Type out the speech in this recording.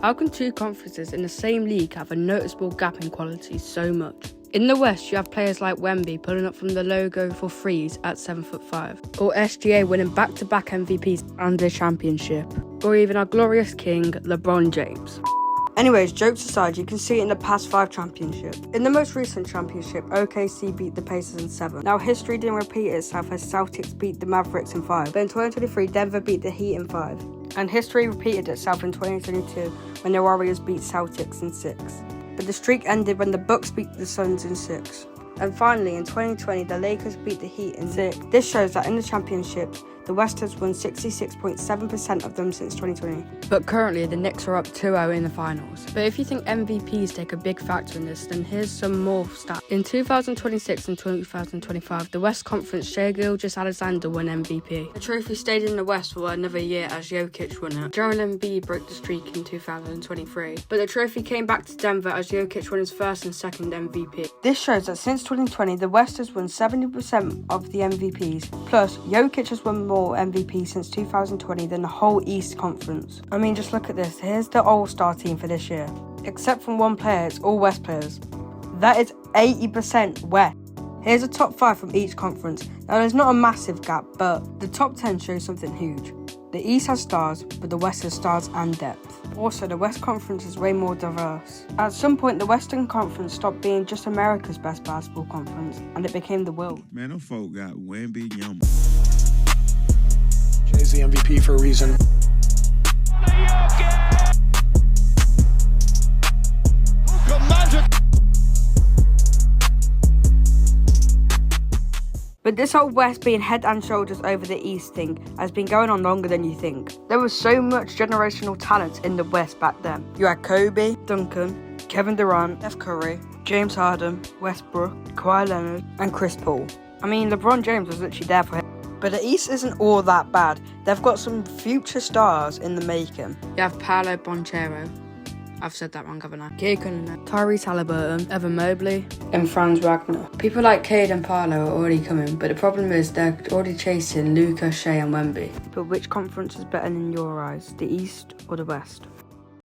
How can two conferences in the same league have a noticeable gap in quality so much? In the West, you have players like Wemby pulling up from the logo for threes at 7'5", or SGA winning back-to-back MVPs and a championship, or even our glorious king, LeBron James. Anyways, jokes aside, you can see it in the past 5 championships. In the most recent championship, OKC beat the Pacers in 7. Now, history didn't repeat itself as Celtics beat the Mavericks in 5. But in 2023, Denver beat the Heat in 5. And history repeated itself in 2022 when the Warriors beat Celtics in 6. But the streak ended when the Bucks beat the Suns in 6. And finally, in 2020, the Lakers beat the Heat in 6. This shows that in the championships, the West has won 66.7% of them since 2020. But currently, the Knicks are up 2-0 in the finals. But if you think MVPs take a big factor in this, then here's some more stats. In 2026 and 2025, the West Conference Shai Gilgeous-Alexander won MVP. The trophy stayed in the West for another year as Jokic won it. Joel Embiid broke the streak in 2023. But the trophy came back to Denver as Jokic won his first and second MVP. This shows that since 2020, the West has won 70% of the MVPs. Plus, Jokic has won more MVP since 2020 than the whole East Conference. I mean, just look at this. Here's the All-Star team for this year. Except from one player, it's all West players. That is 80% West. Here's the top 5 from each conference. Now, there's not a massive gap, but the top 10 shows something huge. The East has stars, but the West has stars and depth. Also, the West Conference is way more diverse. At some point, the Western Conference stopped being just America's best basketball conference, and it became the world. Man, them folk got Wemby Yumma. Jay's the MVP for a reason. But this whole West being head and shoulders over the East thing has been going on longer than you think. There was so much generational talent in the West back then. You had Kobe, Duncan, Kevin Durant, Steph Curry, James Harden, Westbrook, Kawhi Leonard, and Chris Paul. I mean, LeBron James was literally there for him. But the East isn't all that bad. They've got some future stars in the making. You have Paolo Banchero. I've said that wrong, haven't I? Cade Cunningham, Tyrese Haliburton, Evan Mobley, and Franz Wagner. People like Cade and Paolo are already coming, but the problem is they're already chasing Luka, Shai, and Wemby. But which conference is better in your eyes, the East or the West?